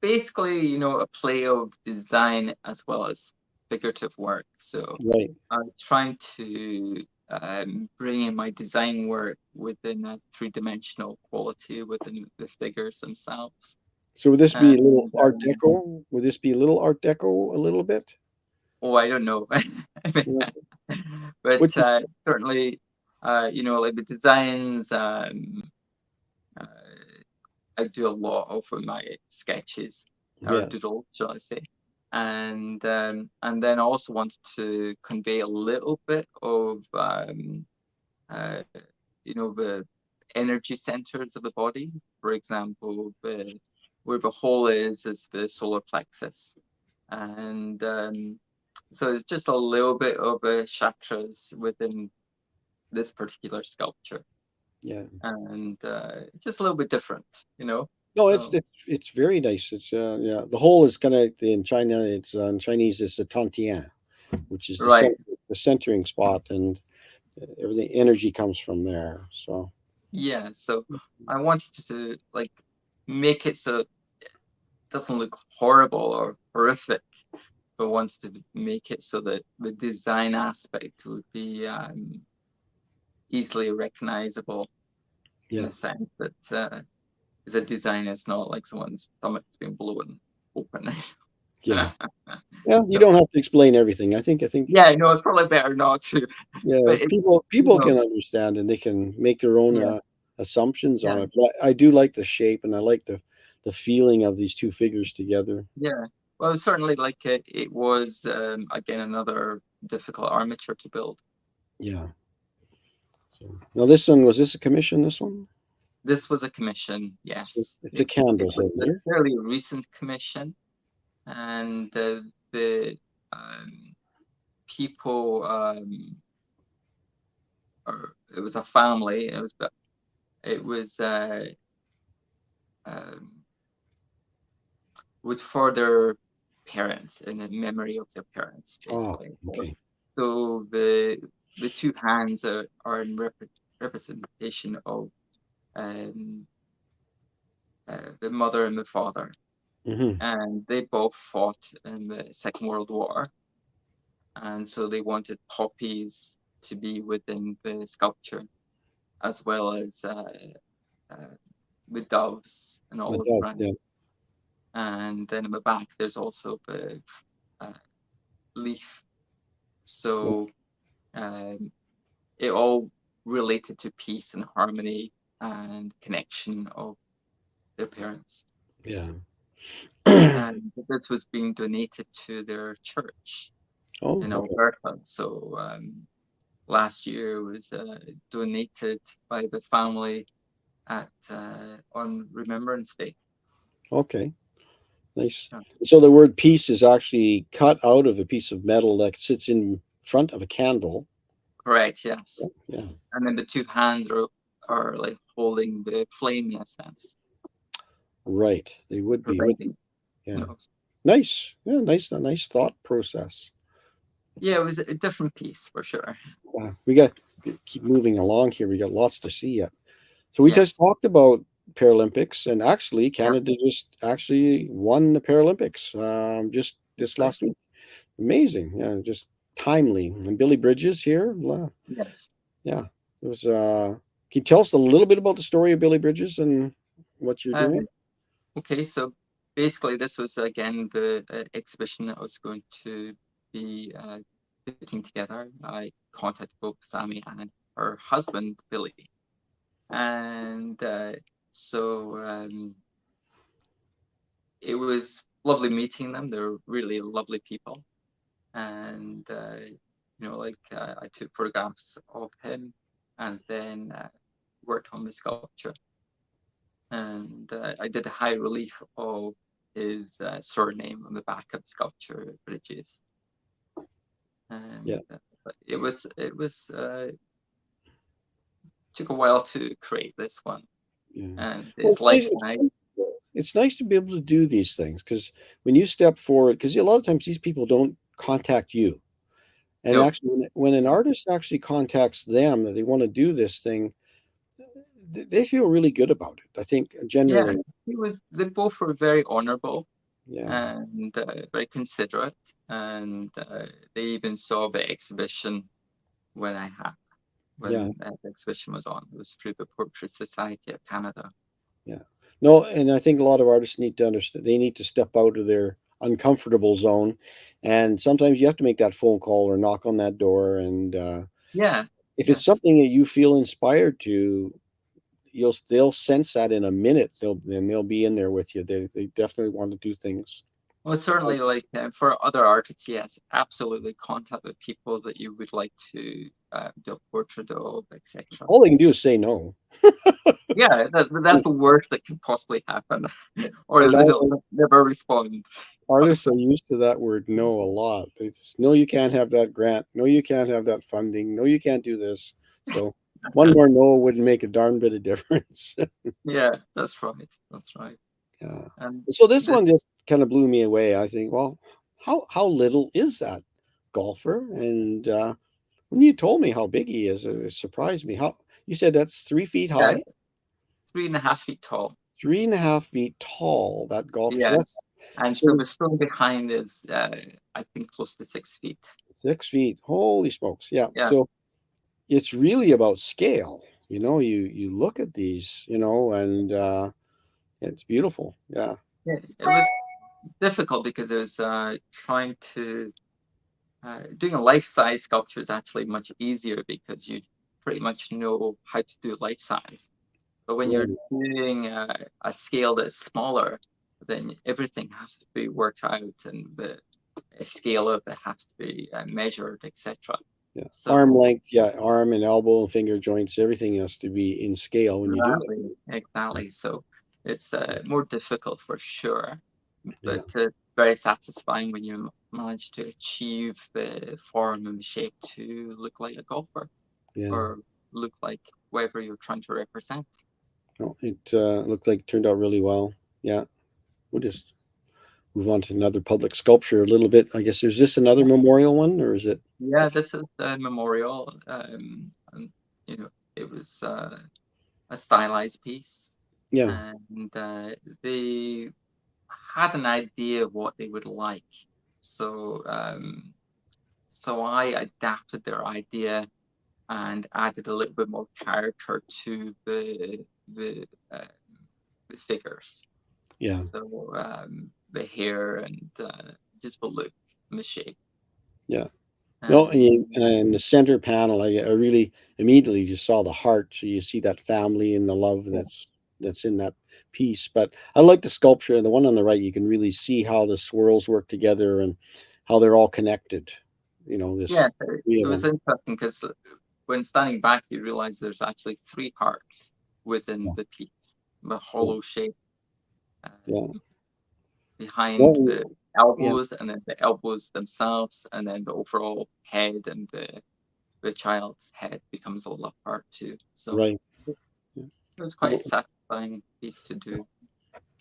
basically, a play of design as well as figurative work. So right. I'm trying to bring in my design work within a three-dimensional quality within the figures themselves. So would this be a little Art Deco? Would this be a little Art Deco a little bit? Oh, I don't know. But certainly, like the designs, I do a lot of my sketches or doodles, shall I say. And then I also wanted to convey a little bit of the energy centers of the body. For example, where the hole is the solar plexus, and so it's just a little bit of chakras within this particular sculpture. Yeah, and it's just a little bit different, No, it's very nice. It's the hole is kind of in China. It's in Chinese. It's the Tantian, which is the centering spot, and everything energy comes from there. So so I wanted to make it so it doesn't look horrible or horrific, but wanted to make it so that the design aspect would be easily recognizable, in the sense that the design is not like someone's stomach's being blown open. Yeah, you don't have to explain everything. I think. Yeah, no, it's probably better not to. Yeah, but people can understand and they can make their own assumptions on it. But I do like the shape and I like the feeling of these two figures together. Yeah, well, certainly, it was again another difficult armature to build. Yeah. So now this one, was this a commission? This one? This was a commission, yes. It's a candle holder. A fairly recent commission, and the people, or it was a family. It was for their parents, in the memory of their parents, basically. Oh, okay. So the two hands are in representation of the mother and the father, and they both fought in the Second World War, and so they wanted poppies to be within the sculpture, as well as the doves and all of that. Yeah. And then in the back, there's also the leaf. So it all related to peace and harmony and connection of their parents. Yeah. And this was being donated to their church in Alberta. So last year was donated by the family on Remembrance Day. Okay. Nice. So the word peace is actually cut out of a piece of metal that sits in front of a candle. Correct, yes. Yeah. And then the two hands are like holding the flame, in a sense. Right. They would be. Yeah. Nice. Yeah, nice thought process. Yeah, it was a different piece for sure. We got to keep moving along here. We got lots to see yet. So we just talked about Paralympics, and actually Canada just actually won the Paralympics just this last week. Amazing. Yeah, just timely. And Billy Bridges here. Yes. Yeah. It was can you tell us a little bit about the story of Billy Bridges and what you're doing? Okay, so basically this was again the exhibition that I was going to be putting together. I contacted both Sammy and her husband, Billy. And so it was lovely meeting them. They're really lovely people. And, I took photographs of him and then worked on the sculpture. And I did a high relief of his surname on the back of the sculpture bridges. And it was took a while to create this one. And it's it's nice to be able to do these things, because when you step forward, because a lot of times these people don't contact you. And actually, when an artist actually contacts them that they want to do this thing, they feel really good about it. I think generally. Yeah, they both were very honorable. Yeah. And very considerate. And they even saw the exhibition when the exhibition was on. It was through the Portrait Society of Canada. Yeah. No, and I think a lot of artists need to understand, they need to step out of their uncomfortable zone. And sometimes you have to make that phone call or knock on that door. And if it's something that you feel inspired to, they'll sense that in a minute. They'll be in there with you. They definitely want to do things. Well, certainly, for other artists, yes, absolutely contact the people that you would like to do a portrait of, etc. All they can do is say no. Yeah, that's the worst that can possibly happen, or they'll never respond. Artists are used to that word no a lot. They just, no, you can't have that grant. No, you can't have that funding. No, you can't do this. So one more no wouldn't make a darn bit of difference. Yeah, that's right. That's right. Yeah. So this one just kind of blew me away. I think, well, how little is that golfer? And when you told me how big he is, it surprised me. How you said that's 3 feet high? 3.5 feet tall. 3.5 feet tall, that golfer. Yeah. So the stone behind is, I think, close to 6 feet. 6 feet. Holy smokes. Yeah. So it's really about scale. You look at these, and it's beautiful. Yeah. It was difficult because it was trying to doing a life-size sculpture is actually much easier because you pretty much know how to do life size. But when you're doing a scale that's smaller, then everything has to be worked out, and the scale of it has to be measured, etc. Yeah. So, arm length, arm and elbow and finger joints, everything has to be in scale when you do it. Exactly. So it's more difficult for sure, but very satisfying when you manage to achieve the form and the shape to look like a golfer, or look like whatever you're trying to represent. Well, it looked like it turned out really well. Yeah. We'll just move on to another public sculpture a little bit. I guess, is this another memorial one, or is it? Yeah, this is a memorial. And, it was a stylized piece. Yeah. And they had an idea of what they would like. So I adapted their idea and added a little bit more character to the figures. Yeah. So the hair and just the look and the shape. Yeah. No, and in the center panel, I really immediately just saw the heart. So you see that family and the love that's in that piece. But I like the sculpture. The one on the right, you can really see how the swirls work together and how they're all connected. It was interesting because when standing back, you realize there's actually 3 hearts within the piece, the hollow shape behind the elbows, and then the elbows themselves, and then the overall head, and the child's head becomes a love heart too. So it was quite a satisfying piece to do.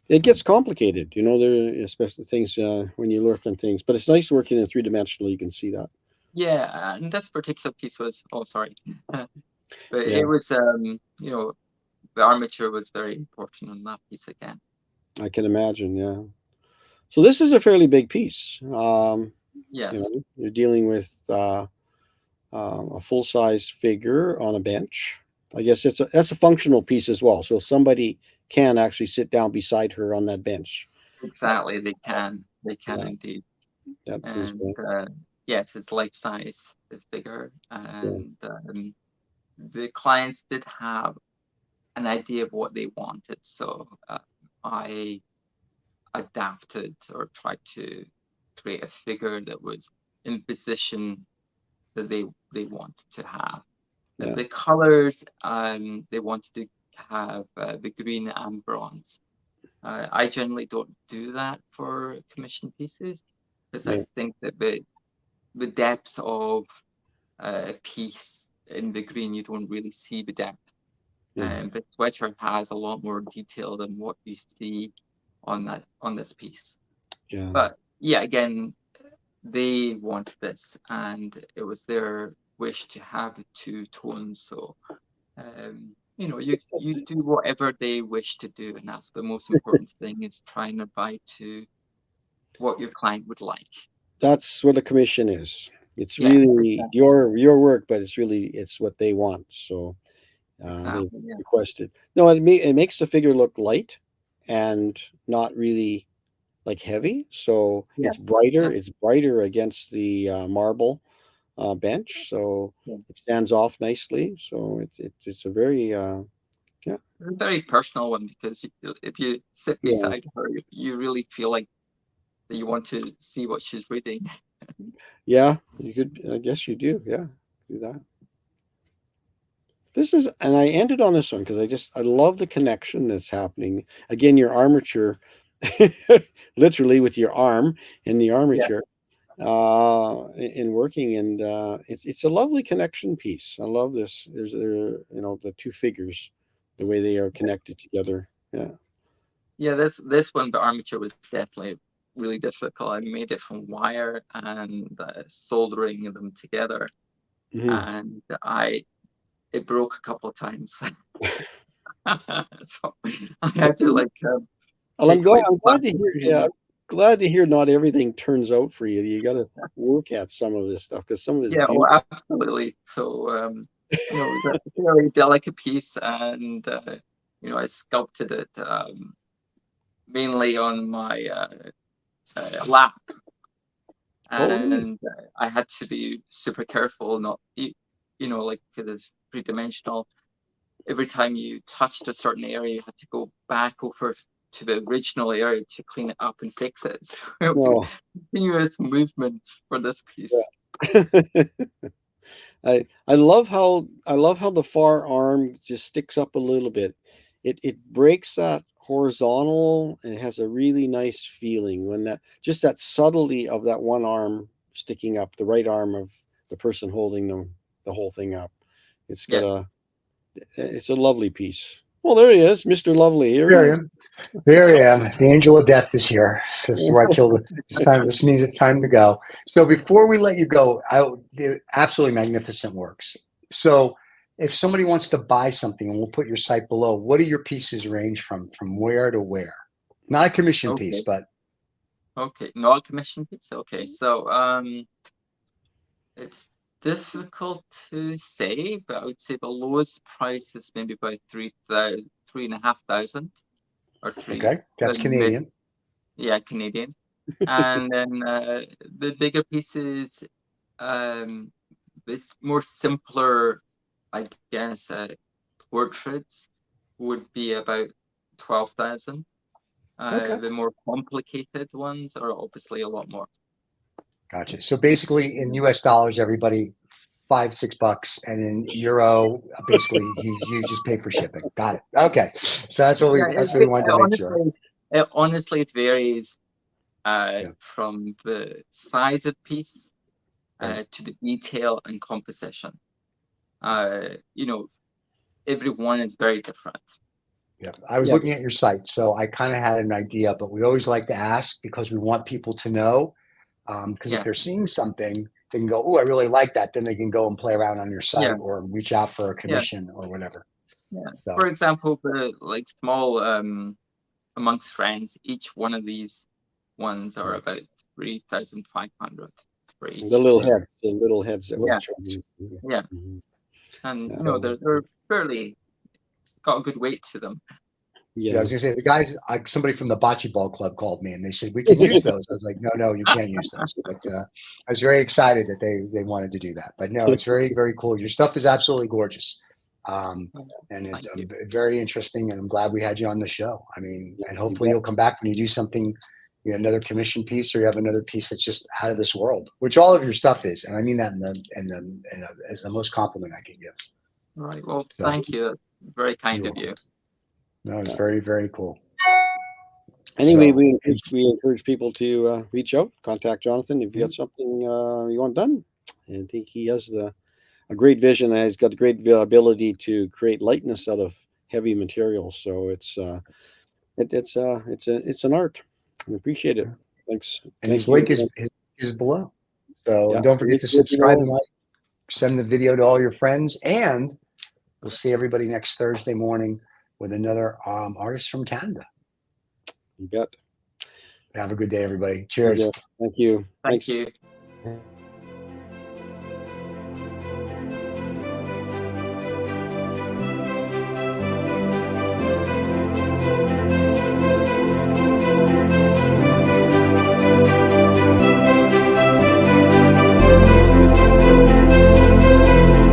It gets complicated, there, especially things when you look at things, but it's nice working in 3-dimensional. You can see that. Yeah, and this particular piece was, but it was, the armature was very important on that piece again. I can imagine, yeah. So this is a fairly big piece. Yes. You're dealing with a full-size figure on a bench. I guess that's a functional piece as well. So somebody can actually sit down beside her on that bench. Exactly, they can Yeah. indeed. That proves And that. yes, it's life size, the figure, and the clients did have an idea of what they wanted, so I adapted or tried to create a figure that was in position that they wanted to have. Yeah. The colors, they wanted to have the green and bronze. I generally don't do that for commission pieces because Yeah. I think that the depth of a piece in the green, you don't really see the depth. But sweater has a lot more detail than what you see on this piece. Yeah. But yeah, again, they wanted this, and it was their wish to have two tones. So you do whatever they wish to do, and that's the most important thing, is trying to buy to what your client would like. That's what a commission is. It's Yeah, really exactly. your work, but it's what they want. So they Exactly, yeah. requested. No, it makes the figure look light and not really like heavy. So Yeah, it's brighter. yeah, It's brighter against the marble bench. So yeah. it stands off nicely. So it's a very yeah. It's a very personal one, because if you sit Yeah. beside her, you really feel like that you want to see what she's reading. Yeah, you could. I guess you do. Yeah, do that. This is, and I ended on this one because I love the connection that's happening. Again, your armature, literally with your arm in the Yeah, armature, in working, and it's a lovely connection piece. I love this. There's the two figures, the way they are connected together. Yeah. yeah. This one, the armature, was definitely really difficult. I made it from wire and soldering them together, Mhm. and it broke a couple of times. So I had to Well, take away the I'm glad to plastic hear. Yeah, sleeve. glad to hear not everything turns out for you. You got to work at some of this stuff because some of it's Yeah, well, beautiful. absolutely. So it was a very delicate piece, and I sculpted it mainly on my lap, Oh, neat. and I had to be super careful, not like it is three-dimensional. Every time you touched a certain area, you had to go back over to the original area to clean it up and fix it. So it was a No. continuous movement for this piece. Yeah. I love how the far arm just sticks up a little bit. It breaks that horizontal and it has a really nice feeling when that subtlety of that one arm sticking up, the right arm of the person holding the whole thing up. It's got Yeah. it's a lovely piece. Well, there he is, Mr. Lovely. Here he There I is. am. There I am. The angel of death is here. This is where I killed it. It's time. This means it's time to go. So before we let you go, absolutely magnificent works. So if somebody wants to buy something, and we'll put your site below, what do your pieces range from where to where? Not a commission piece, Okay. but Okay. Not a commission piece. Okay. So it's difficult to say, but I would say the lowest price is maybe about 3,500 or three. okay, that's The mid, Canadian. yeah, Canadian. And then the bigger pieces, this more simpler, I guess, portraits would be about 12,000. Okay, The more complicated ones are obviously a lot more. gotcha. So basically, in U.S. dollars, everybody $5-6, and in euro, basically you just pay for shipping. Got it. Okay, so Yeah, that's what we wanted to make sure. it honestly varies Yeah. from the size of piece Right. to the detail and composition. Every one is very different. Yeah, I was Yeah. looking at your site, so I kind of had an idea, but we always like to ask because we want people to know. Because if Yeah, they're seeing something, they can go, "Oh, I really like that." Then they can go and play around on your yeah, site or reach out for a yeah, commission or whatever. yeah. So, For example, the small amongst friends, each one of these ones are right. about 3,500 for The each. little Right. heads, the little heads that we're Yeah, charging. yeah, Mhm. and Yeah. So they're fairly got a good weight to them. Yeah, I was gonna say the guys, somebody from the bocce ball club called me and they said we can use those. I was like, no, you can't use those. But I was very excited that they wanted to do that. But no, it's very, very cool. Your stuff is absolutely gorgeous, and it's very interesting. And I'm glad we had you on the show. I mean, and hopefully you'll come back when you do something, you know, another commission piece, or you have another piece that's just out of this world, which all of your stuff is. And I mean that as the most compliment I can give. All right. Well, thank you. Very kind of you. No, it's very, very cool. Anyway, we encourage people to reach out, contact Jonathan if you got something you want done. I think he has a great vision, and he's got a great ability to create lightness out of heavy materials. So it's an art. I appreciate it. Thanks. And his link is below. So don't forget to subscribe and like. Send the video to all your friends, and we'll see everybody next Thursday morning with another artist from Canada. You bet. Have a good day, everybody. Cheers. Thank you. Thank you.